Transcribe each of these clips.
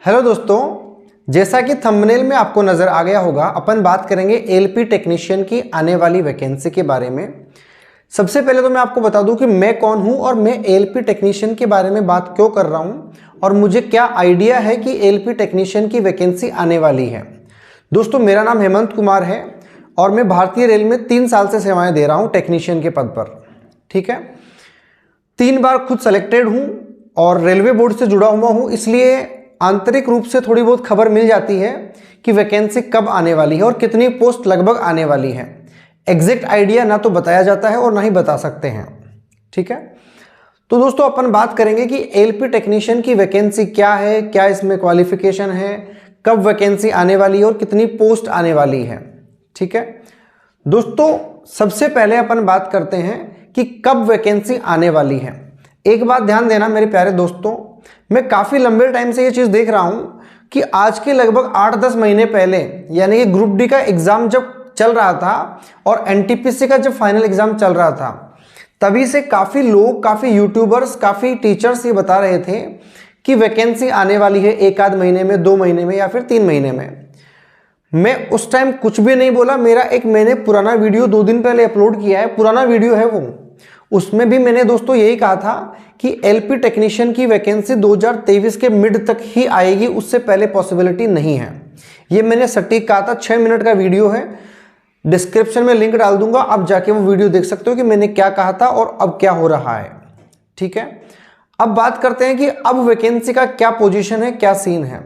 Hello दोस्तों, जैसा कि थंबनेल में आपको नज़र आ गया होगा, अपन बात करेंगे एलपी टेक्नीशियन की आने वाली वैकेंसी के बारे में। सबसे पहले तो मैं आपको बता दूं कि मैं कौन हूं और मैं एलपी टेक्नीशियन के बारे में बात क्यों कर रहा हूं और मुझे क्या आइडिया है कि एलपी टेक्नीशियन की वैकेंसी आने वाली है। दोस्तों, मेरा नाम हेमंत कुमार है और मैं भारतीय रेल में 3 साल से सेवाएं दे रहा हूँ टेक्नीशियन के पद पर। ठीक है, 3 बार खुद सेलेक्टेड हूँ और रेलवे बोर्ड से जुड़ा हुआ हूँ, इसलिए आंतरिक रूप से थोड़ी बहुत खबर मिल जाती है कि वैकेंसी कब आने वाली है और कितनी पोस्ट लगभग आने वाली है। एग्जैक्ट आइडिया ना तो बताया जाता है और ना ही बता सकते हैं। ठीक है, तो दोस्तों अपन बात करेंगे कि एलपी टेक्नीशियन की वैकेंसी क्या है, क्या इसमें क्वालिफिकेशन है, कब वैकेंसी आने वाली है और कितनी पोस्ट आने वाली है। ठीक है दोस्तों, सबसे पहले अपन बात करते हैं कि कब वैकेंसी आने वाली है। एक बात ध्यान देना मेरे प्यारे दोस्तों, मैं काफ़ी लंबे टाइम से ये चीज़ देख रहा हूँ कि आज के लगभग 8-10 महीने पहले, यानी कि ग्रुप डी का एग्ज़ाम जब चल रहा था और एनटीपीसी का जब फाइनल एग्ज़ाम चल रहा था, तभी से काफ़ी लोग, काफ़ी यूट्यूबर्स, काफ़ी टीचर्स ये बता रहे थे कि वैकेंसी आने वाली है 1-आध महीने में, 2 महीने में या फिर 3 महीने में। मैं उस टाइम कुछ भी नहीं बोला। मैंने पुराना वीडियो 2 दिन पहले अपलोड किया है, पुराना वीडियो है वो। उसमें भी मैंने दोस्तों यही कहा था कि एलपी टेक्नीशियन की वैकेंसी 2023 के मिड तक ही आएगी, उससे पहले पॉसिबिलिटी नहीं है। ये मैंने सटीक कहा था। 6 मिनट का वीडियो है, डिस्क्रिप्शन में लिंक डाल दूंगा, आप जाके वो वीडियो देख सकते हो कि मैंने क्या कहा था और अब क्या हो रहा है। ठीक है, अब बात करते हैं कि अब वैकेंसी का क्या पोजीशन है, क्या सीन है।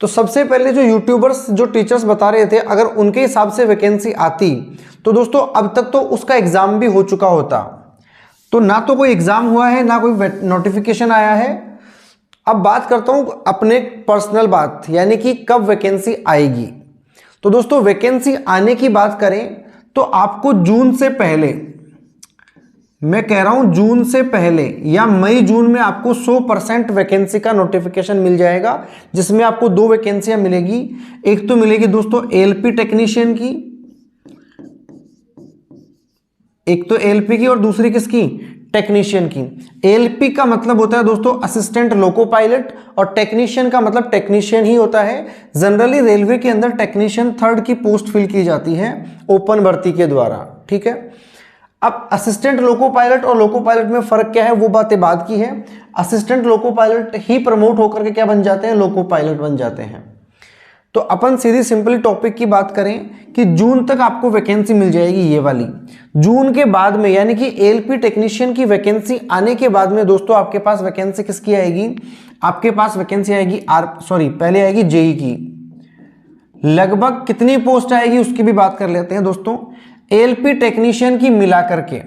तो सबसे पहले जो यूट्यूबर्स, जो टीचर्स बता रहे थे, अगर उनके हिसाब से वैकेंसी आती तो दोस्तों अब तक तो उसका एग्जाम भी हो चुका होता। तो ना तो कोई एग्जाम हुआ है, ना कोई नोटिफिकेशन आया है। अब बात करता हूं अपने पर्सनल बात, यानी कि कब वैकेंसी आएगी। तो दोस्तों, वैकेंसी आने की बात करें तो आपको जून से पहले, मैं कह रहा हूं जून से पहले या मई जून में आपको 100% वैकेंसी का नोटिफिकेशन मिल जाएगा, जिसमें आपको 2 वैकेंसियां मिलेगी। एक तो मिलेगी दोस्तों एलपी टेक्नीशियन की, एक तो एलपी की और दूसरी किसकी, टेक्नीशियन की। एलपी का मतलब होता है दोस्तों असिस्टेंट लोको पायलट और टेक्नीशियन का मतलब टेक्नीशियन ही होता है। जनरली रेलवे के अंदर टेक्नीशियन 3rd की पोस्ट फिल की जाती है ओपन भर्ती के द्वारा। ठीक है, अब असिस्टेंट लोको पायलट और लोको पायलट में फर्क क्या है वो बातें बाद की है। असिस्टेंट लोको पायलट ही प्रमोट होकर के क्या बन जाते हैं, लोको पायलट बन जाते हैं। तो अपन सीधी सिंपली टॉपिक की बात करें कि जून तक आपको वैकेंसी मिल जाएगी ये वाली। जून के बाद में, यानी कि एलपी टेक्नीशियन की वैकेंसी आने के बाद में दोस्तों आपके पास वैकेंसी किसकी आएगी, आपके पास वैकेंसी आएगी पहले आएगी जेई की। लगभग कितनी पोस्ट आएगी उसकी भी बात कर लेते हैं दोस्तों। एलपी टेक्नीशियन की मिला करके,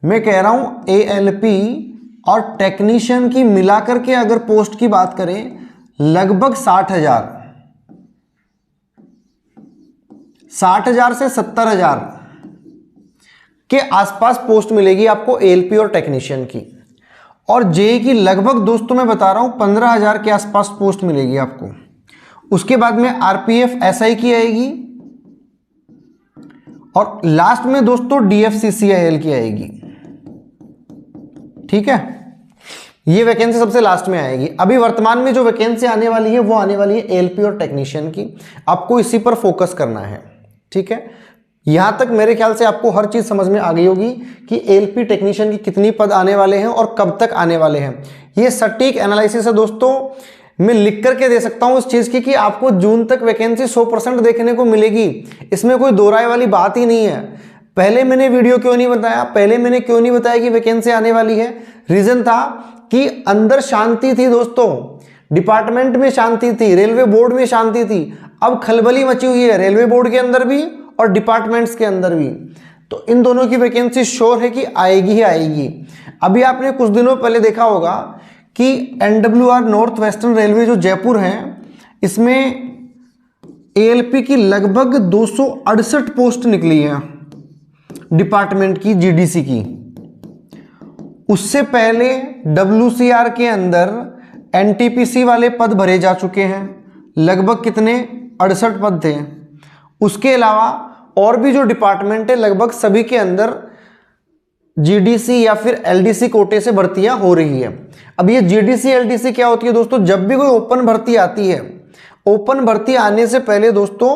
मैं कह रहा हूं एएलपी और टेक्नीशियन की मिला करके अगर पोस्ट की बात करें, लगभग 60,000 से 70,000 के आसपास पोस्ट मिलेगी आपको एलपी और टेक्नीशियन की। और जेई की लगभग दोस्तों मैं बता रहा हूं 15,000 के आसपास पोस्ट मिलेगी आपको। उसके बाद में आरपीएफ एसआई की आएगी और लास्ट में दोस्तों डीएफसीसीआईएल की आएगी। ठीक है, ये वैकेंसी सबसे लास्ट में आएगी। अभी वर्तमान में जो वैकेंसी आने वाली है वो आने वाली है एलपी और टेक्नीशियन की। आपको इसी पर फोकस करना है। ठीक है, यहां तक मेरे ख्याल से आपको हर चीज समझ में आ गई होगी कि एलपी टेक्नीशियन की कितनी पद आने वाले हैं और कब तक आने वाले हैं। ये सटीक एनालिसिस है दोस्तों, मैं लिख करके दे सकता हूं इस चीज की कि आपको जून तक वैकेंसी 100% देखने को मिलेगी। इसमें कोई दो राय वाली बात ही नहीं है। पहले मैंने वीडियो क्यों नहीं बताया, पहले मैंने क्यों नहीं बताया कि वैकेंसी आने वाली है? रीजन था कि अंदर शांति थी दोस्तों, डिपार्टमेंट में शांति थी, रेलवे बोर्ड में शांति थी। अब खलबली मची हुई है रेलवे बोर्ड के अंदर भी और डिपार्टमेंट्स के अंदर भी। तो इन दोनों की वैकेंसी श्योर है कि आएगी ही आएगी। अभी आपने कुछ दिनों पहले देखा होगा कि एनडब्ल्यूआर नॉर्थ वेस्टर्न रेलवे जो जयपुर है, इसमें एएलपी की लगभग 268 पोस्ट निकली है डिपार्टमेंट की, जीडीसी की। उससे पहले डब्ल्यूसीआर के अंदर एनटीपीसी वाले पद भरे जा चुके हैं, लगभग कितने 68 पद थे। उसके अलावा और भी जो डिपार्टमेंट है लगभग सभी के अंदर जीडीसी या फिर एलडीसी कोटे से भर्तियां हो रही है। अब ये जीडीसी एलडीसी क्या होती है दोस्तों, जब भी कोई ओपन भर्ती आती है, ओपन भर्ती आने से पहले दोस्तों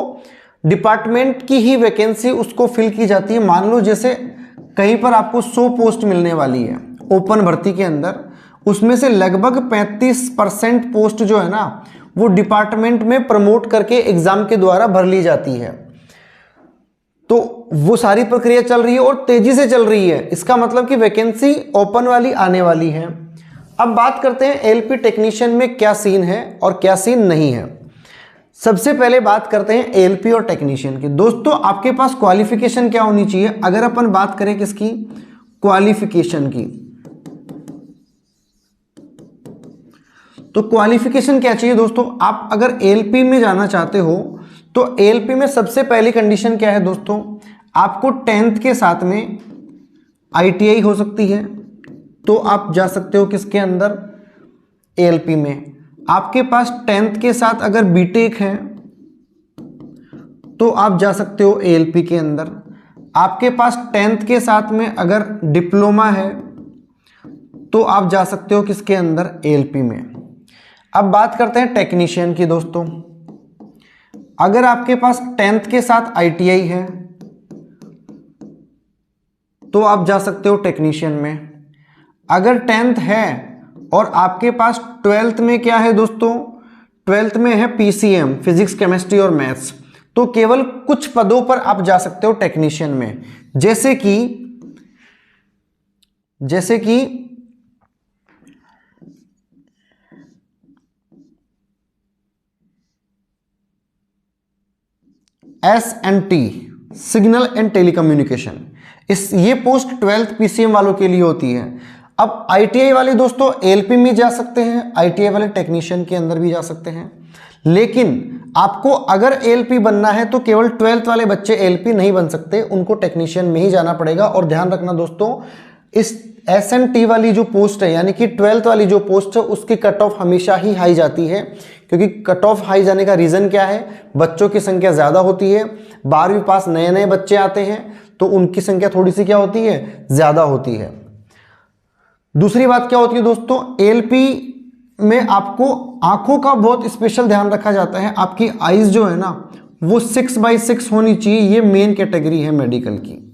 डिपार्टमेंट की ही वैकेंसी उसको फिल की जाती है। मान लो जैसे कहीं पर आपको 100 पोस्ट मिलने वाली है ओपन भर्ती के अंदर, उसमें से लगभग 35% पोस्ट जो है ना वो डिपार्टमेंट में प्रमोट करके एग्जाम के द्वारा भर ली जाती है। तो वो सारी प्रक्रिया चल रही है और तेजी से चल रही है, इसका मतलब कि वैकेंसी ओपन वाली आने वाली है। अब बात करते हैं एलपी टेक्नीशियन में क्या सीन है और क्या सीन नहीं है। सबसे पहले बात करते हैं एलपी और टेक्नीशियन की। दोस्तों आपके पास क्वालिफिकेशन क्या होनी चाहिए, अगर अपन बात करें किसकी, क्वालिफिकेशन की, तो क्वालिफिकेशन क्या चाहिए दोस्तों, आप अगर एलपी में जाना चाहते हो तो एलपी में सबसे पहली कंडीशन क्या है दोस्तों, आपको 10th के साथ में आईटीआई हो सकती है, तो आप जा सकते हो किसके अंदर, एलपी में। आपके पास 10th के साथ अगर बीटेक है तो आप जा सकते हो एलपी के अंदर। आपके पास 10th के साथ में अगर डिप्लोमा है तो आप जा सकते हो किसके अंदर, एलपी में। अब बात करते हैं टेक्नीशियन की दोस्तों। अगर आपके पास 10th के साथ आईटीआई है तो आप जा सकते हो टेक्नीशियन में। अगर 10th है और आपके पास 12th में क्या है दोस्तों, 12th में है पीसीएम, फिजिक्स केमिस्ट्री और मैथ्स, तो केवल कुछ पदों पर आप जा सकते हो टेक्नीशियन में, जैसे कि SNT, सिग्नल एंड टेलीकम्युनिकेशन। ये पोस्ट 12th पीसीएम वालों के लिए होती है। अब आईटीआई वाले दोस्तों एलपी में जा सकते हैं, आईटीआई वाले टेक्नीशियन के अंदर भी जा सकते हैं, लेकिन आपको अगर एलपी बनना है तो केवल 12th वाले बच्चे एलपी नहीं बन सकते, उनको टेक्नीशियन में ही जाना पड़ेगा। और ध्यान रखना दोस्तों, इस SNT वाली जो पोस्ट है यानी कि 12th वाली जो पोस्ट है उसकी कट ऑफ हमेशा ही हाई जाती है, क्योंकि कट ऑफ हाई जाने का रीजन क्या है, बच्चों की संख्या ज्यादा होती है, 12वीं पास नए नए बच्चे आते हैं तो उनकी संख्या थोड़ी सी क्या होती है, ज्यादा होती है। दूसरी बात क्या होती है दोस्तों, एलपी में आपको आंखों का बहुत स्पेशल ध्यान रखा जाता है। आपकी आईज जो है ना वो 6/6 होनी चाहिए, ये मेन कैटेगरी है मेडिकल की।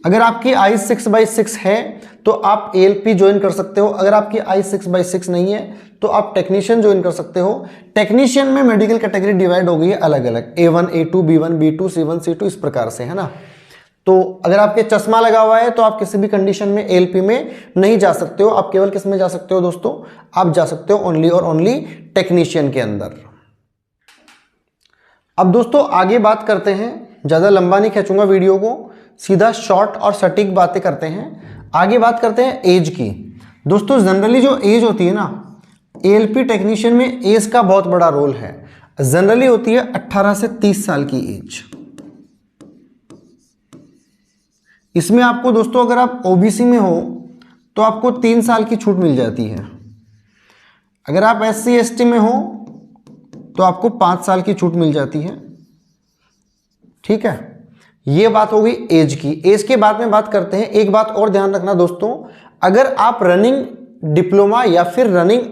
अगर आपकी आईज 6/6 है तो आप एलपी ज्वाइन कर सकते हो, अगर आपकी आईज 6/6 नहीं है तो आप टेक्नीशियन ज्वाइन कर सकते हो। टेक्नीशियन में मेडिकल कैटेगरी डिवाइड हो गई है अलग अलग, A1, A2, B1, B2, C1, C2 इस प्रकार से, है ना। तो अगर आपके चश्मा लगा हुआ है तो आप किसी भी कंडीशन में एलपी में नहीं जा सकते हो, आप केवल किस में जा सकते हो दोस्तों, आप जा सकते हो ओनली और ओनली टेक्नीशियन के अंदर। अब दोस्तों आगे बात करते हैं, ज्यादा लंबा नहीं खींचूंगा वीडियो को, सीधा शॉर्ट और सटीक बातें करते हैं। आगे बात करते हैं एज की। दोस्तों जनरली जो एज होती है ना, एलपी टेक्नीशियन में एज का बहुत बड़ा रोल है। जनरली होती है 18 से 30 साल की एज। इसमें आपको दोस्तों अगर आप ओबीसी में हो तो आपको 3 साल की छूट मिल जाती है, अगर आप SC ST में हो तो आपको 5 साल की छूट मिल जाती है, ठीक है। ये बात हो गई एज की। एज के बाद में बात करते हैं, एक बात और ध्यान रखना दोस्तों, अगर आप रनिंग डिप्लोमा या फिर रनिंग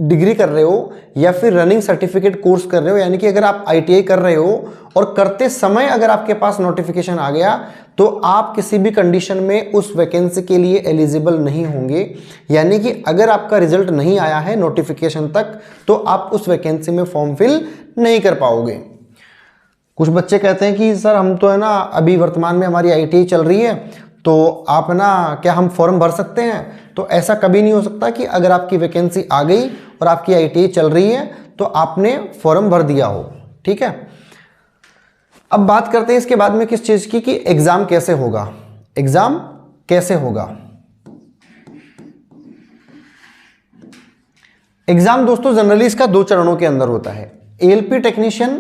डिग्री कर रहे हो या फिर रनिंग सर्टिफिकेट कोर्स कर रहे हो, यानी कि अगर आप ITI कर रहे हो और करते समय अगर आपके पास नोटिफिकेशन आ गया तो आप किसी भी कंडीशन में उस वैकेंसी के लिए एलिजिबल नहीं होंगे। यानी कि अगर आपका रिजल्ट नहीं आया है नोटिफिकेशन तक तो आप उस वैकेंसी में फॉर्म फिल नहीं कर पाओगे। कुछ बच्चे कहते हैं कि सर हम तो है ना अभी वर्तमान में हमारी ITI चल रही है तो आप ना क्या हम फॉर्म भर सकते हैं, तो ऐसा कभी नहीं हो सकता कि अगर आपकी वैकेंसी आ गई और आपकी ITI चल रही है तो आपने फॉर्म भर दिया हो, ठीक है। अब बात करते हैं इसके बाद में किस चीज की, कि एग्जाम कैसे होगा। एग्जाम कैसे होगा, एग्जाम दोस्तों जनरली इसका 2 चरणों के अंदर होता है। एलपी टेक्नीशियन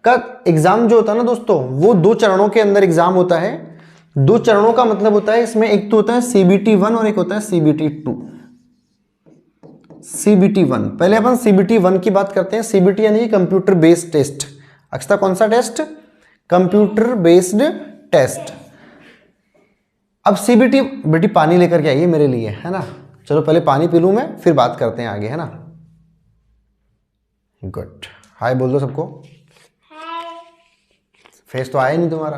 का एग्जाम जो होता है ना दोस्तों वो 2 चरणों के अंदर एग्जाम होता है। 2 चरणों का मतलब होता है, इसमें एक तो होता है CBT 1 और एक होता है CBT 2। CBT 1, पहले अपन CBT 1 की बात करते हैं। CBT यानी कंप्यूटर बेस्ड टेस्ट। अक्षता कौन सा टेस्ट, कंप्यूटर बेस्ड टेस्ट। अब सीबीटी बेटी पानी लेकर के आइए मेरे लिए, है ना। चलो पहले पानी पी लूँ मैं, फिर बात करते हैं आगे, है ना। गुड, हाय बोल दो सबको। फेस तो आया नहीं तुम्हारा।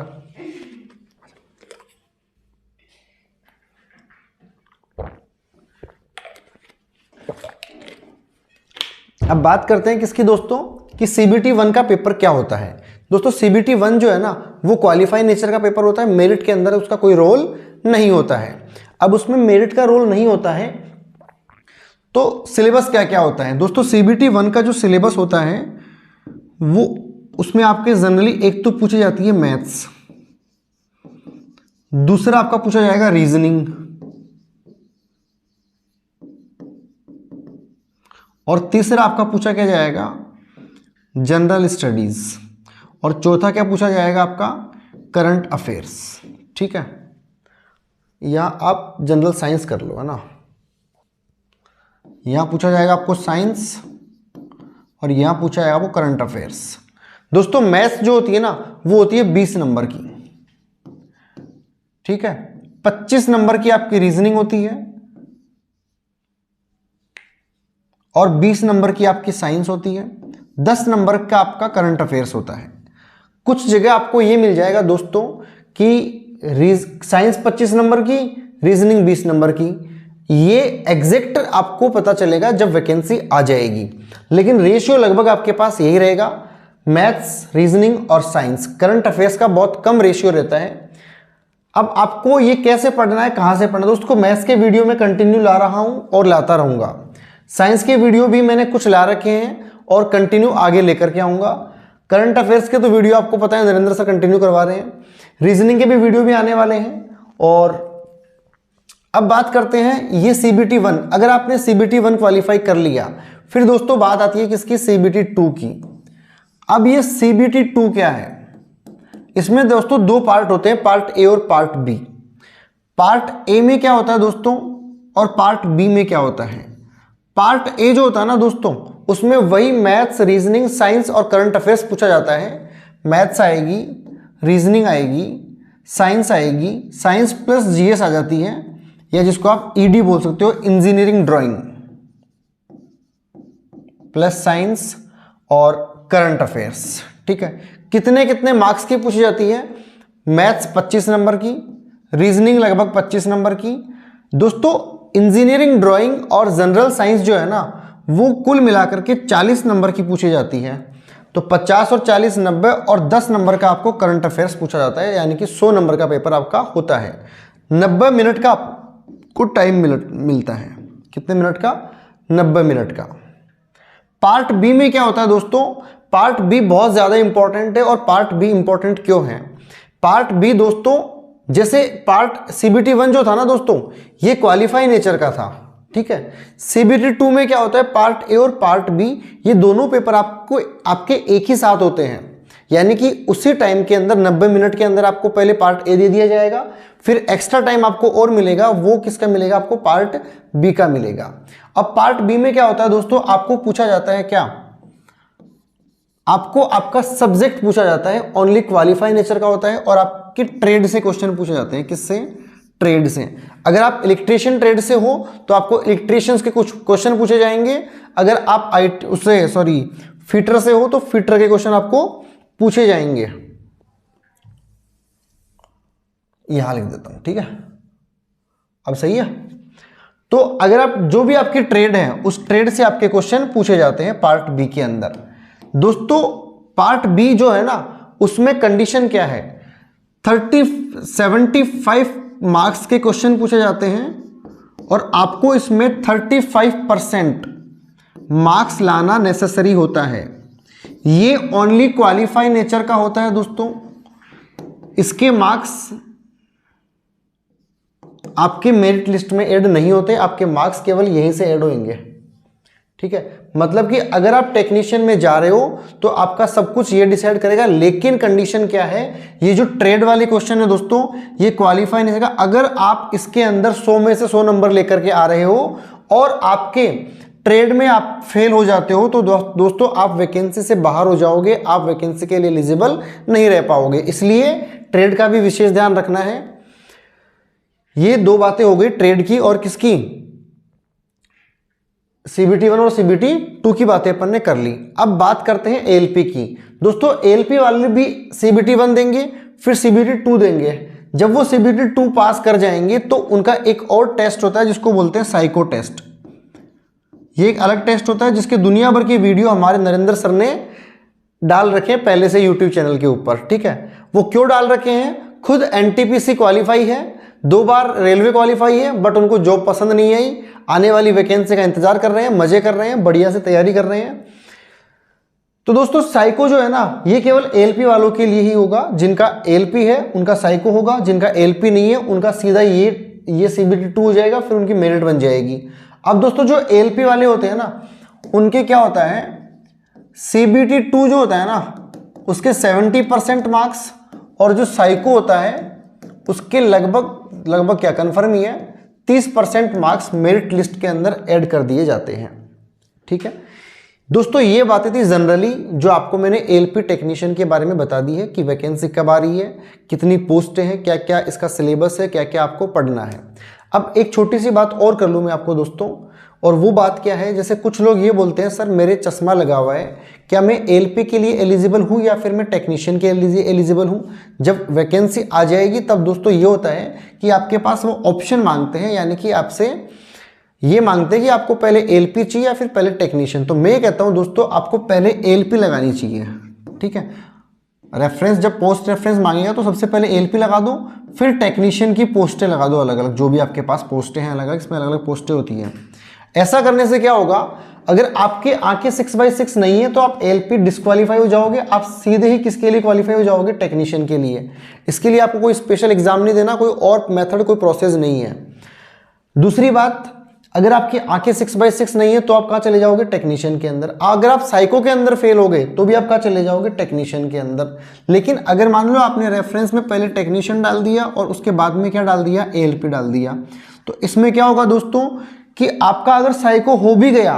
अब बात करते हैं किसकी दोस्तों, कि सीबीटी 1 का पेपर क्या होता है। दोस्तों सीबीटी 1 जो है ना वो क्वालिफाई नेचर का पेपर होता है, मेरिट के अंदर उसका कोई रोल नहीं होता है। अब उसमें मेरिट का रोल नहीं होता है तो सिलेबस क्या क्या होता है दोस्तों। सीबीटी 1 का जो सिलेबस होता है वो, उसमें आपके जनरली एक तो पूछी जाती है मैथ्स, दूसरा आपका पूछा जाएगा रीजनिंग, और तीसरा आपका पूछा क्या जाएगा जनरल स्टडीज, और चौथा क्या पूछा जाएगा आपका करंट अफेयर्स। ठीक है, या आप जनरल साइंस कर लो, है ना। यहां पूछा जाएगा आपको साइंस और यहां पूछा जाएगा आपको करंट अफेयर्स। दोस्तों मैथ्स जो होती है ना वो होती है 20 नंबर की, ठीक है। 25 नंबर की आपकी रीजनिंग होती है और 20 नंबर की आपकी साइंस होती है, 10 नंबर का आपका करंट अफेयर्स होता है। कुछ जगह आपको ये मिल जाएगा दोस्तों कि साइंस 25 नंबर की, रीजनिंग 20 नंबर की। ये एग्जैक्ट आपको पता चलेगा जब वैकेंसी आ जाएगी, लेकिन रेशियो लगभग आपके पास यही रहेगा, मैथ्स, रीजनिंग और साइंस। करंट अफेयर्स का बहुत कम रेशियो रहता है। अब आपको ये कैसे पढ़ना है, कहां से पढ़ना है दोस्तों, मैथ्स के वीडियो में कंटिन्यू ला रहा हूं और लाता रहूंगा। साइंस के वीडियो भी मैंने कुछ ला रखे हैं और कंटिन्यू आगे लेकर के आऊंगा। करंट अफेयर्स के तो वीडियो आपको पता है नरेंद्र सर कंटिन्यू करवा रहे हैं, रीजनिंग के भी वीडियो भी आने वाले हैं। और अब बात करते हैं ये सीबीटी 1, अगर आपने सीबीटी 1 क्वालिफाई कर लिया, फिर दोस्तों बात आती है किसकी, सीबीटी 2 की। अब ये सीबीटी 2 क्या है, इसमें दोस्तों दो पार्ट होते हैं, पार्ट ए और पार्ट बी। पार्ट ए में क्या होता है दोस्तों और पार्ट बी में क्या होता है। पार्ट ए जो होता है ना दोस्तों उसमें वही मैथ्स, रीजनिंग, साइंस और करंट अफेयर्स पूछा जाता है। मैथ्स आएगी, रीजनिंग आएगी, साइंस आएगी, साइंस प्लस जीएस आ जाती है, या जिसको आप ईडी बोल सकते हो, इंजीनियरिंग ड्राइंग प्लस साइंस और करंट अफेयर्स। ठीक है, कितने कितने मार्क्स की पूछी जाती है, मैथ्स 25 नंबर की, रीजनिंग लगभग 25 नंबर की। दोस्तों इंजीनियरिंग ड्राइंग और जनरल साइंस जो है ना वो कुल मिलाकर के 40 नंबर की पूछी जाती है। तो 50 और 40 90 और 10 नंबर का आपको करंट अफेयर्स पूछा जाता है, यानी कि 100 नंबर का पेपर आपका होता है। 90 मिनट का आपको टाइम मिलता है। कितने मिनट का, 90 मिनट का। पार्ट बी में क्या होता है दोस्तों, पार्ट बी बहुत ज्यादा इंपॉर्टेंट है। और पार्ट बी इंपॉर्टेंट क्यों है, पार्ट बी दोस्तों जैसे पार्ट सीबीटी 1 जो था ना दोस्तों ये क्वालिफाई नेचर का था, ठीक है। सीबीटी 2 में क्या होता है, पार्ट ए और पार्ट बी ये दोनों पेपर आपको आपके एक ही साथ होते हैं, यानी कि उसी टाइम के अंदर 90 मिनट के अंदर आपको पहले पार्ट ए दे दिया जाएगा, फिर एक्स्ट्रा टाइम आपको और मिलेगा, वो किसका मिलेगा, आपको पार्ट बी का मिलेगा। अब पार्ट बी में क्या होता है दोस्तों, आपको पूछा जाता है क्या, आपको आपका सब्जेक्ट पूछा जाता है, ओनली क्वालिफाई नेचर का होता है, और आपके ट्रेड से क्वेश्चन पूछे जाते हैं। किससे, ट्रेड से। अगर आप इलेक्ट्रिशियन ट्रेड से हो तो आपको इलेक्ट्रिशियंस के कुछ क्वेश्चन पूछे जाएंगे, अगर आप फिटर से हो तो फिटर के क्वेश्चन आपको पूछे जाएंगे। यहां लिख देता हूं, ठीक है, अब सही है। तो अगर आप जो भी आपकी ट्रेड है उस ट्रेड से आपके क्वेश्चन पूछे जाते हैं पार्ट बी के अंदर। दोस्तों पार्ट बी जो है ना उसमें कंडीशन क्या है, 75 मार्क्स के क्वेश्चन पूछे जाते हैं और आपको इसमें 35% मार्क्स लाना नेसेसरी होता है। ये ओनली क्वालिफाई नेचर का होता है दोस्तों। इसके मार्क्स आपके मेरिट लिस्ट में ऐड नहीं होते, आपके मार्क्स केवल यहीं से ऐड होंगे, ठीक है। मतलब कि अगर आप टेक्नीशियन में जा रहे हो तो आपका सब कुछ ये डिसाइड करेगा, लेकिन कंडीशन क्या है, ये जो ट्रेड वाले क्वेश्चन है दोस्तों ये क्वालिफाई नहीं होगा। अगर आप इसके अंदर 100 में से 100 नंबर लेकर के आ रहे हो और आपके ट्रेड में आप फेल हो जाते हो तो दोस्तों आप वैकेंसी से बाहर हो जाओगे, आप वैकेंसी के लिए एलिजिबल नहीं रह पाओगे। इसलिए ट्रेड का भी विशेष ध्यान रखना है। ये दो बातें हो गई ट्रेड की और किसकी, CBT 1 और CBT 2 की बातें अपन ने कर ली। अब बात करते हैं ALP की। दोस्तों ALP वाले भी CBT 1 देंगे, फिर CBT 2 देंगे। जब वो CBT 2 पास कर जाएंगे तो उनका एक और टेस्ट होता है जिसको बोलते हैं साइको टेस्ट। ये एक अलग टेस्ट होता है जिसके दुनिया भर की वीडियो हमारे नरेंद्र सर ने डाल रखे हैं पहले से यूट्यूब चैनल के ऊपर, ठीक है। वो क्यों डाल रखे हैं, खुद NTPC क्वालिफाई है, 2 बार रेलवे क्वालिफाई है, बट उनको जॉब पसंद नहीं आई, आने वाली वैकेंसी का इंतजार कर रहे हैं, मजे कर रहे हैं, बढ़िया से तैयारी कर रहे हैं। तो दोस्तों साइको जो है ना, ये केवल ALP वालों के लिए ही होगा। जिनका ALP है उनका साइको होगा, जिनका ALP नहीं है उनका सीधा ये CBT 2 हो जाएगा, फिर उनकी मेरिट बन जाएगी। अब दोस्तों जो ALP वाले होते हैं ना, उनके क्या होता है, CBT 2 जो होता है ना उसके 70% मार्क्स, और जो साइको होता है उसके लगभग क्या कंफर्म ही है 30% मार्क्स मेरिट लिस्ट के अंदर ऐड कर दिए जाते हैं, ठीक है। दोस्तों ये बातें थी जनरली जो आपको मैंने ALP टेक्नीशियन के बारे में बता दी है कि वैकेंसी कब आ रही है, कितनी पोस्टें हैं, क्या क्या इसका सिलेबस है, क्या क्या आपको पढ़ना है। अब एक छोटी सी बात और कर लूँ मैं आपको दोस्तों, और वो बात क्या है, जैसे कुछ लोग ये बोलते हैं सर मेरे चश्मा लगा हुआ है, क्या मैं ALP के लिए एलिजिबल हूँ या फिर मैं टेक्नीशियन के लिए एलिजिबल हूँ। जब वैकेंसी आ जाएगी तब दोस्तों ये होता है कि आपके पास वो ऑप्शन मांगते हैं, यानी कि आपसे ये मांगते हैं कि आपको पहले ALP चाहिए या फिर पहले टेक्नीशियन। तो मैं कहता हूँ दोस्तों आपको पहले ALP लगानी चाहिए, ठीक है। रेफरेंस जब पोस्ट रेफरेंस मांगेगा तो सबसे पहले ALP लगा दो, फिर टेक्नीशियन की पोस्टें लगा दो अलग अलग, जो भी आपके पास पोस्टें हैं अलग अलग, इसमें अलग अलग पोस्टें होती हैं। ऐसा करने से क्या होगा, अगर आपके आंखें 6/6 नहीं है तो आप ALP डिस्क्वालीफाई हो जाओगे, आप सीधे ही किसके लिए क्वालिफाई हो जाओगे, टेक्नीशियन के लिए। इसके लिए आपको कोई स्पेशल एग्जाम नहीं देना, कोई और मेथड कोई प्रोसेस नहीं है। दूसरी बात, अगर आपकी आंखें 6/6 नहीं है तो आप कहाँ चले जाओगे, टेक्नीशियन के अंदर। अगर आप साइको के अंदर फेल हो गए तो भी आप कहाँ चले जाओगे, टेक्नीशियन के अंदर। लेकिन अगर मान लो आपने रेफरेंस में पहले टेक्नीशियन डाल दिया और उसके बाद में क्या डाल दिया, ALP डाल दिया, तो इसमें क्या होगा दोस्तों कि आपका अगर साइको हो भी गया,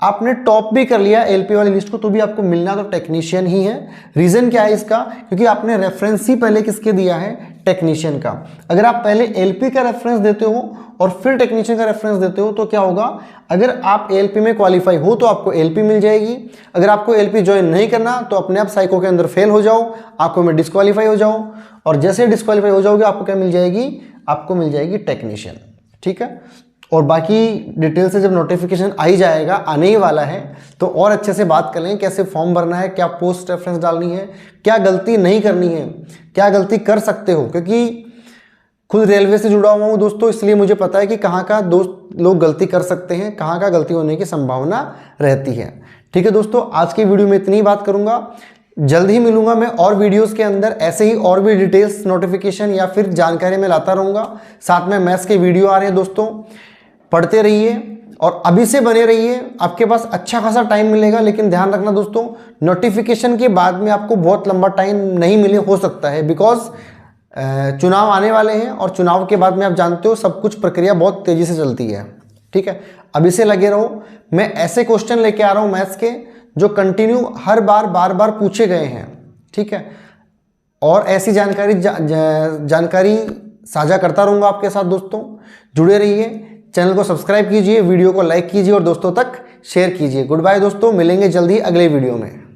आपने टॉप भी कर लिया ALP वाली लिस्ट को, तो भी आपको मिलना तो टेक्नीशियन ही है। रीजन क्या है इसका, क्योंकि आपने रेफरेंस ही पहले किसके दिया है, टेक्नीशियन का। अगर आप पहले ALP का रेफरेंस देते हो और फिर टेक्नीशियन का रेफरेंस देते हो तो क्या होगा, अगर आप ALP में क्वालिफाई हो तो आपको ALP मिल जाएगी। अगर आपको ALP ज्वाइन नहीं करना तो अपने आप साइको के अंदर फेल हो जाओ, आंखों में डिस्क्वालीफाई हो जाओ, और जैसे डिस्क्वालीफाई हो जाओगे आपको क्या मिल जाएगी, आपको मिल जाएगी टेक्नीशियन, ठीक है। और बाकी डिटेल से जब नोटिफिकेशन आ ही जाएगा, आने ही वाला है, तो और अच्छे से बात कर लेंगे कैसे फॉर्म भरना है, क्या पोस्ट रेफरेंस डालनी है, क्या गलती नहीं करनी है, क्या गलती कर सकते हो। क्योंकि खुद रेलवे से जुड़ा हुआ हूँ दोस्तों, इसलिए मुझे पता है कि कहाँ का दोस्त लोग गलती कर सकते हैं, कहाँ का गलती होने की संभावना रहती है, ठीक है दोस्तों। आज की वीडियो में इतनी ही बात करूँगा, जल्द ही मिलूंगा मैं और वीडियोस के अंदर, ऐसे ही और भी डिटेल्स नोटिफिकेशन या फिर जानकारी में लाता रहूँगा। साथ में मैथ्स के वीडियो आ रहे हैं दोस्तों, पढ़ते रहिए और अभी से बने रहिए, आपके पास अच्छा खासा टाइम मिलेगा। लेकिन ध्यान रखना दोस्तों, नोटिफिकेशन के बाद में आपको बहुत लंबा टाइम नहीं मिले हो सकता है, बिकॉज चुनाव आने वाले हैं और चुनाव के बाद में आप जानते हो सब कुछ प्रक्रिया बहुत तेज़ी से चलती है, ठीक है। अभी से लगे रहो, मैं ऐसे क्वेश्चन लेके आ रहा हूँ मैथ्स के जो कंटिन्यू हर बार बार पूछे गए हैं, ठीक है। और ऐसी जानकारी साझा करता रहूँगा आपके साथ दोस्तों। जुड़े रहिए, चैनल को सब्सक्राइब कीजिए, वीडियो को लाइक कीजिए और दोस्तों तक शेयर कीजिए। गुड बाय दोस्तों, मिलेंगे जल्दी अगले वीडियो में।